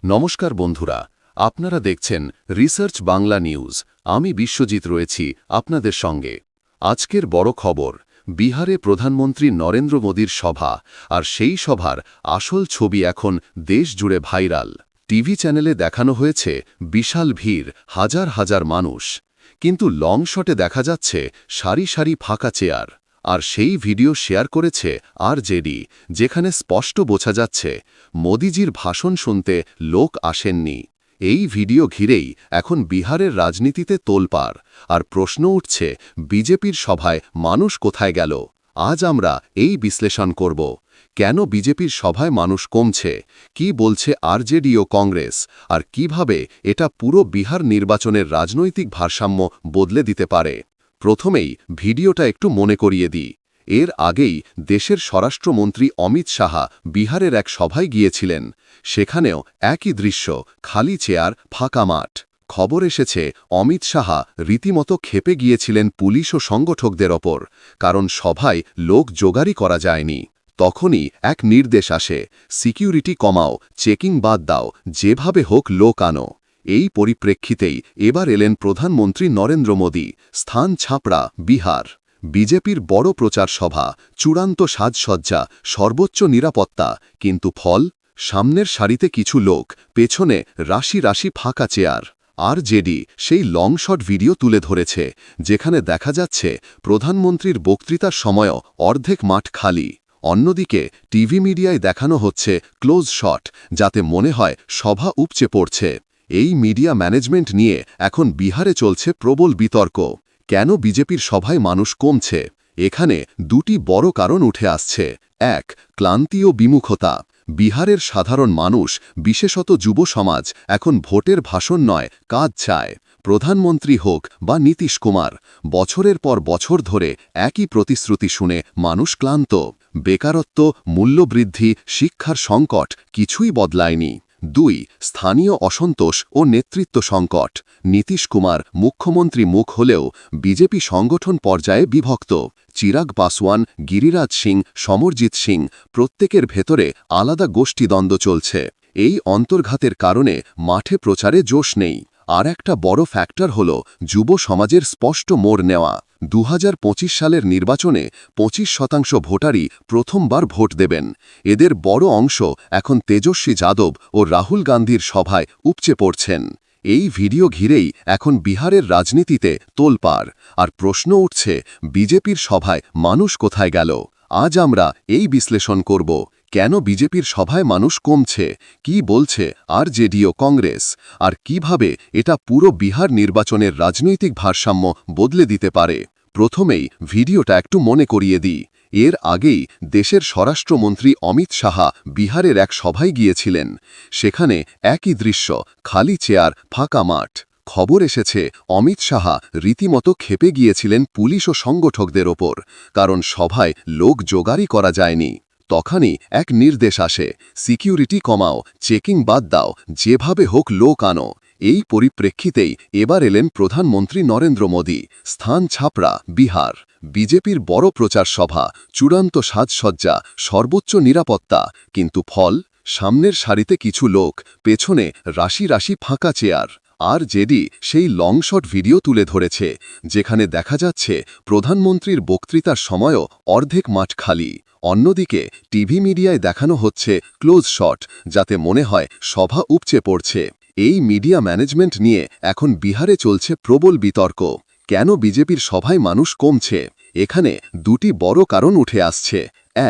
নমস্কার বন্ধুরা, আপনারা দেখছেন রিসার্চ বাংলা নিউজ। আমি বিশ্বজিৎ রয়েছি আপনাদের সঙ্গে। আজকের বড় খবর, বিহারে প্রধানমন্ত্রী নরেন্দ্র মোদীর সভা, আর সেই সভার আসল ছবি এখন দেশ জুড়ে ভাইরাল। টিভি চ্যানেলে দেখানো হয়েছে বিশাল ভিড়, হাজার হাজার মানুষ, কিন্তু লং শটে দেখা যাচ্ছে সারি সারি ফাঁকা চেয়ার। আর সেই ভিডিও শেয়ার করেছে আরজেডি, যেখানে স্পষ্ট বোঝা যাচ্ছে মোদিজির ভাষণ শুনতে লোক আসেননি। এই ভিডিও ঘিরেই এখন বিহারের রাজনীতিতে তোলপাড়, আর প্রশ্ন উঠছে বিজেপির সভায় মানুষ কোথায় গেল। আজ আমরা এই বিশ্লেষণ করব, কেন বিজেপির সভায় মানুষ কমছে, কি বলছে আরজেডি ও কংগ্রেস, আর কিভাবে এটা পুরো বিহার নির্বাচনের রাজনৈতিক ভারসাম্য বদলে দিতে পারে। প্রথমেই ভিডিওটা একটু মনে করিয়ে দিই। এর আগেই দেশের স্বরাষ্ট্রমন্ত্রী অমিত শাহ বিহারের এক সভায় গিয়েছিলেন। সেখানেও একই দৃশ্য, খালি চেয়ার, ফাঁকা মাঠ। খবর এসেছে অমিত শাহ রীতিমতো ক্ষেপে গিয়েছিলেন পুলিশ ও সংগঠকদের ওপর, কারণ সভায় লোক জোগাড়ই করা যায়নি। তখনই এক নির্দেশ আসে, সিকিউরিটি কমাও, চেকিং বাদ দাও, যেভাবে হোক লোক আনো। এই পরিপ্রেক্ষিতেই এবার এলেন প্রধানমন্ত্রী নরেন্দ্র মোদী। স্থান ছাপড়া, বিহার। বিজেপির বড় প্রচার সভা, চূড়ান্ত সাজসজ্জা, সর্বোচ্চ নিরাপত্তা, কিন্তু ফল, সামনের সারিতে কিছু লোক, পেছনে রাশি রাশি ফাঁকা চেয়ার। আরজেডি সেই লং শট ভিডিও তুলে ধরেছে, যেখানে দেখা যাচ্ছে প্রধানমন্ত্রীর বক্তৃতার সময়ও অর্ধেক মাঠ খালি। অন্যদিকে টিভি মিডিয়ায় দেখানো হচ্ছে ক্লোজ শট, যাতে মনে হয় সভা উপচে পড়ছে। এই মিডিয়া ম্যানেজমেন্ট নিয়ে এখন বিহারে চলছে প্রবল বিতর্ক। কেন বিজেপির সভায় মানুষ কমছে? এখানে দুটি বড় কারণ উঠে আসছে। এক, ক্লান্তি ও বিমুখতা। বিহারের সাধারণ মানুষ, বিশেষত যুব সমাজ, এখন ভোটের ভাষণ নয়, কাজ চায়। প্রধানমন্ত্রী হোক বা নীতিশ কুমার, বছরের পর বছর ধরে একই প্রতিশ্রুতি শুনে মানুষ ক্লান্ত। বেকারত্ব, মূল্যবৃদ্ধি, শিক্ষার সংকট কিছুই বদলায়নি। দুই, স্থানীয় অসন্তোষ ও নেতৃত্ব সংকট। নীতিশ কুমার মুখ্যমন্ত্রী মুখ হলেও বিজেপি সংগঠন পর্যায়ে বিভক্ত। চিরাগ পাসওয়ান, গিরিরাজ সিং, সমরজিৎ সিং, প্রত্যেকের ভেতরে আলাদা গোষ্ঠীদ্বন্দ্ব চলছে। এই অন্তর্ঘাতের কারণে মাঠে প্রচারে জোশ নেই। আর একটা বড় ফ্যাক্টর হল যুব সমাজের স্পষ্ট মোড় নেওয়া। 2025 সালের নির্বাচনে 25% ভোটারই প্রথমবার ভোট দেবেন। এদের বড় অংশ এখন তেজস্বী যাদব ও রাহুল গান্ধীর সভায় উপচে পড়ছেন। এই ভিডিও ঘিরেই এখন বিহারের রাজনীতিতে তোলপাড়, আর প্রশ্ন উঠছে বিজেপির সভায় মানুষ কোথায় গেল। আজ আমরা এই বিশ্লেষণ করব, কেন বিজেপির সভায় মানুষ কমছে, কি বলছে আরজেডি ও কংগ্রেস, আর কিভাবে এটা পুরো বিহার নির্বাচনের রাজনৈতিক ভারসাম্য বদলে দিতে পারে। প্রথমেই ভিডিওটা একটু মনে করিয়ে দিই। এর আগেই দেশের স্বরাষ্ট্রমন্ত্রী অমিত শাহ বিহারের এক সভায় গিয়েছিলেন। সেখানে একই দৃশ্য, খালি চেয়ার, ফাঁকা মাঠ। খবর এসেছে অমিত শাহ রীতিমতো ক্ষেপে গিয়েছিলেন পুলিশ ও সংগঠকদের ওপর, কারণ সভায় লোক জোগাড়ই করা যায়নি। তখনই এক নির্দেশ আসে, সিকিউরিটি কমাও, চেকিং বাদ দাও, যেভাবে হোক লোক আনো। এই পরিপ্রেক্ষিতেই এবার এলেন প্রধানমন্ত্রী নরেন্দ্র মোদী। স্থান ছাপড়া, বিহার। বিজেপির বড় প্রচার সভা, চূড়ান্ত সাজসজ্জা, সর্বোচ্চ নিরাপত্তা, কিন্তু ফল, সামনের সারিতে কিছু লোক, পেছনে রাশি রাশি ফাঁকা চেয়ার। আরজেডি সেই লং শট ভিডিও তুলে ধরেছে, যেখানে দেখা যাচ্ছে প্রধানমন্ত্রীর বক্তৃতার সময়ও অর্ধেক মাঠ খালি। অন্যদিকে টিভি মিডিয়ায় দেখানো হচ্ছে ক্লোজ শট, যাতে মনে হয় সভা উপচে পড়ছে। এই মিডিয়া ম্যানেজমেন্ট নিয়ে এখন বিহারে চলছে প্রবল বিতর্ক। কেন বিজেপির সভায় মানুষ কমছে? এখানে দুটি বড় কারণ উঠে আসছে।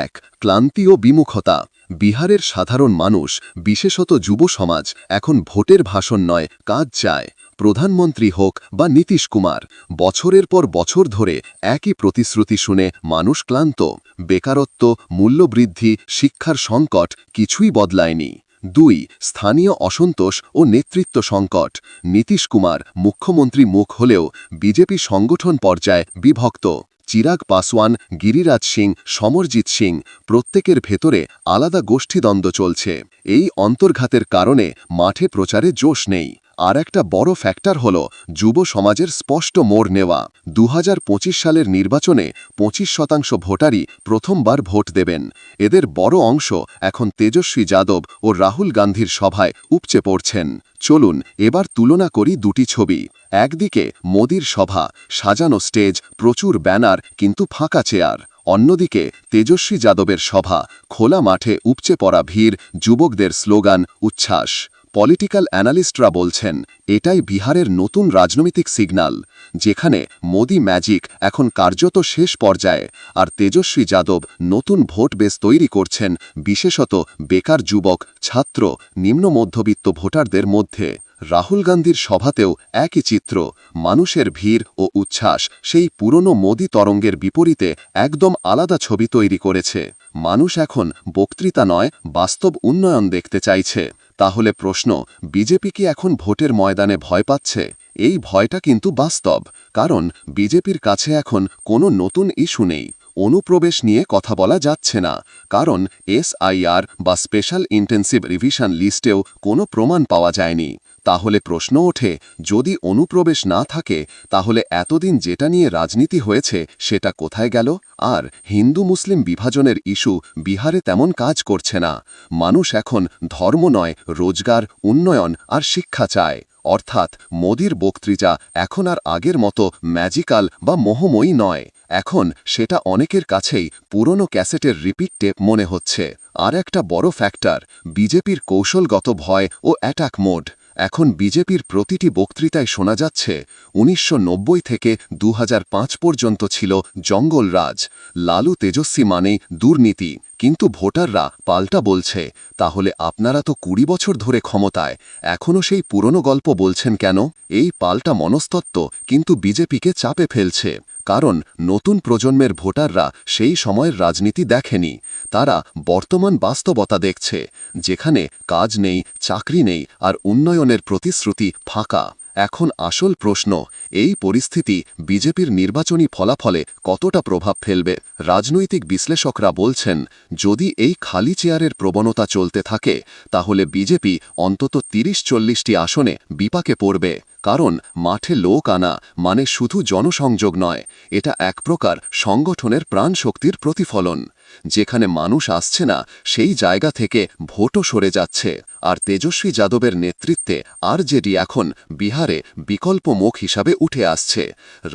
এক, ক্লান্তি ও বিমুখতা। বিহারের সাধারণ মানুষ, বিশেষত যুব সমাজ, এখন ভোটের ভাষণ নয়, কাজ চায়। প্রধানমন্ত্রী হোক বা নীতিশ কুমার, বছরের পর বছর ধরে একই প্রতিশ্রুতি শুনে মানুষ ক্লান্ত। বেকারত্ব, মূল্যবৃদ্ধি, শিক্ষার সংকট কিছুই বদলায়নি। দুই, স্থানীয় অসন্তোষ ও নেতৃত্ব সংকট। নীতিশ কুমার মুখ্যমন্ত্রী মুখ হলেও বিজেপি সংগঠন পর্যায়ে বিভক্ত। চিরাগ পাসওয়ান, গিরিরাজ সিং, সমরজিৎ সিং, প্রত্যেকের ভেতরে আলাদা গোষ্ঠীদ্বন্দ্ব চলছে। এই অন্তর্ঘাতের কারণে মাঠে প্রচারে জোশ নেই। আর একটা বড় ফ্যাক্টর হল যুব সমাজের স্পষ্ট মোড় নেওয়া। 2025 সালের নির্বাচনে 25% ভোটারই প্রথমবার ভোট দেবেন। এদের বড় অংশ এখন তেজস্বী যাদব ও রাহুল গান্ধীর সভায় উপচে পড়ছেন। চলুন এবার তুলনা করি দুটি ছবি। একদিকে মোদির সভা, সাজানো স্টেজ, প্রচুর ব্যানার, কিন্তু ফাঁকা চেয়ার। অন্যদিকে তেজস্বী যাদবের সভা, খোলা মাঠে উপচে পড়া ভিড়, যুবকদের স্লোগান, উচ্ছ্বাস। পলিটিক্যাল অ্যানালিস্টরা বলছেন এটাই বিহারের নতুন রাজনৈতিক সিগন্যাল, যেখানে মোদি ম্যাজিক এখন কার্যত শেষ পর্যায়ে, আর তেজস্বী যাদব নতুন ভোট বেস তৈরি করছেন, বিশেষত বেকার যুবক, ছাত্র, নিম্ন মধ্যবিত্ত ভোটারদের মধ্যে। রাহুল গান্ধীর সভাতেও একই চিত্র, মানুষের ভিড় ও উচ্ছ্বাস সেই পুরনো মোদি তরঙ্গের বিপরীতে একদম আলাদা ছবি তৈরি করেছে। মানুষ এখন বক্তৃতা নয়, বাস্তব উন্নয়ন দেখতে চাইছে। তাহলে প্রশ্ন, বিজেপি কি এখন ভোটের ময়দানে ভয় পাচ্ছে? এই ভয়টা কিন্তু বাস্তব, কারণ বিজেপির কাছে এখন কোনো নতুন ইস্যু নেই। অনুপ্রবেশ নিয়ে কথা বলা যাচ্ছে না, কারণ SIR বা স্পেশাল ইন্টেন্সিভ রিভিশন লিস্টেও কোনো প্রমাণ পাওয়া যায়নি। তাহলে প্রশ্ন ওঠে, যদি অনুপ্রবেশ না থাকে, তাহলে এতদিন যেটা নিয়ে রাজনীতি হয়েছে সেটা কোথায় গেল? আর হিন্দু মুসলিম বিভাজনের ইস্যু বিহারে তেমন কাজ করছে না। মানুষ এখন ধর্ম নয়, রোজগার, উন্নয়ন আর শিক্ষা চায়। অর্থাৎ মোদির বক্তৃতা এখন আর আগের মতো ম্যাজিক্যাল বা মোহময়ী নয়। এখন সেটা অনেকের কাছেই পুরনো ক্যাসেটের রিপিট টেপ মনে হচ্ছে। আর একটা বড় ফ্যাক্টর, বিজেপির কৌশলগত ভয় ও অ্যাটাক মোড। এখন বিজেপির প্রতিটি বক্তৃতায় শোনা যাচ্ছে 1990 থেকে 2005 পর্যন্ত ছিল জঙ্গলরাজ, লালু তেজস্বী মানেই দুর্নীতি। কিন্তু ভোটাররা পাল্টা বলছে, তাহলে আপনারা তো 20 বছর ধরে ক্ষমতায়, এখনও সেই পুরনো গল্প বলছেন কেন? এই পাল্টা মনস্তত্ত্ব কিন্তু বিজেপিকে চাপে ফেলছে, কারণ নতুন প্রজন্মের ভোটাররা সেই সময়ের রাজনীতি দেখেনি। তারা বর্তমান বাস্তবতা দেখছে, যেখানে কাজ নেই, চাকরি নেই, আর উন্নয়নের প্রতিশ্রুতি ফাঁকা। এখন আসল প্রশ্ন, এই পরিস্থিতি বিজেপির নির্বাচনী ফলাফলে কতটা প্রভাব ফেলবে? রাজনৈতিক বিশ্লেষকরা বলছেন, যদি এই খালি চেয়ারের প্রবণতা চলতে থাকে, তাহলে বিজেপি অন্তত 30-40টি আসনে বিপাকে পড়বে। কারণ মাঠে লোক আনা মানে শুধু জনসংযোগ নয়, এটা এক প্রকার সংগঠনের প্রাণশক্তির প্রতিফলন। যেখানে মানুষ আসছে না, সেই জায়গা থেকে ভোটও সরে যাচ্ছে। আর তেজস্বী যাদবের নেতৃত্বে আরজেডি এখন বিহারে বিকল্প মুখ হিসাবে উঠে আসছে।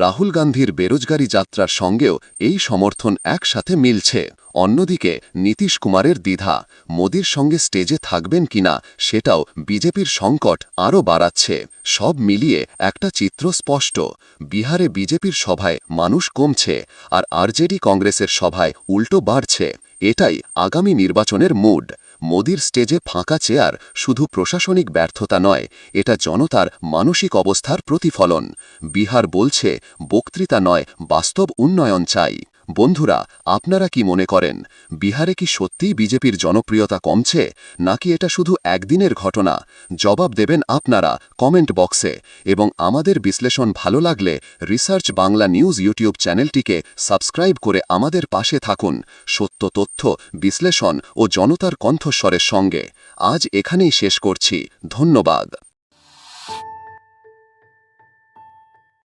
রাহুল গান্ধীর বেরোজগারি যাত্রার সঙ্গেও এই সমর্থন একসাথে মিলছে। অন্যদিকে নীতিশ কুমারের দ্বিধা, মোদির সঙ্গে স্টেজে থাকবেন কিনা সেটাও বিজেপির সংকট আরও বাড়াচ্ছে। সব মিলিয়ে একটা চিত্র স্পষ্ট, বিহারে বিজেপির সভায় মানুষ কমছে, আর আরজেডি কংগ্রেসের সভায় উল্টো বাড়ছে। এটাই আগামী নির্বাচনের মুড। মোদির স্টেজে ফাঁকা চেয়ার শুধু প্রশাসনিক ব্যর্থতা নয়, এটা জনতার মানসিক অবস্থার প্রতিফলন। বিহার বলছে, বক্তৃতা নয়, বাস্তব উন্নয়ন চাই। বন্ধুরা, আপনারা কি মনে করেন, বিহারে কি সত্যিই বিজেপির জনপ্রিয়তা কমছে, নাকি এটা শুধু একদিনের ঘটনা? জবাব দেবেন আপনারা কমেন্ট বক্সে। এবং আমাদের বিশ্লেষণ ভালো লাগলে রিসার্চ বাংলা নিউজ ইউটিউব চ্যানেলটিকে সাবস্ক্রাইব করে আমাদের পাশে থাকুন, সত্য তথ্য, বিশ্লেষণ ও জনতার কণ্ঠস্বরের সঙ্গে। আজ এখানেই শেষ করছি। ধন্যবাদ।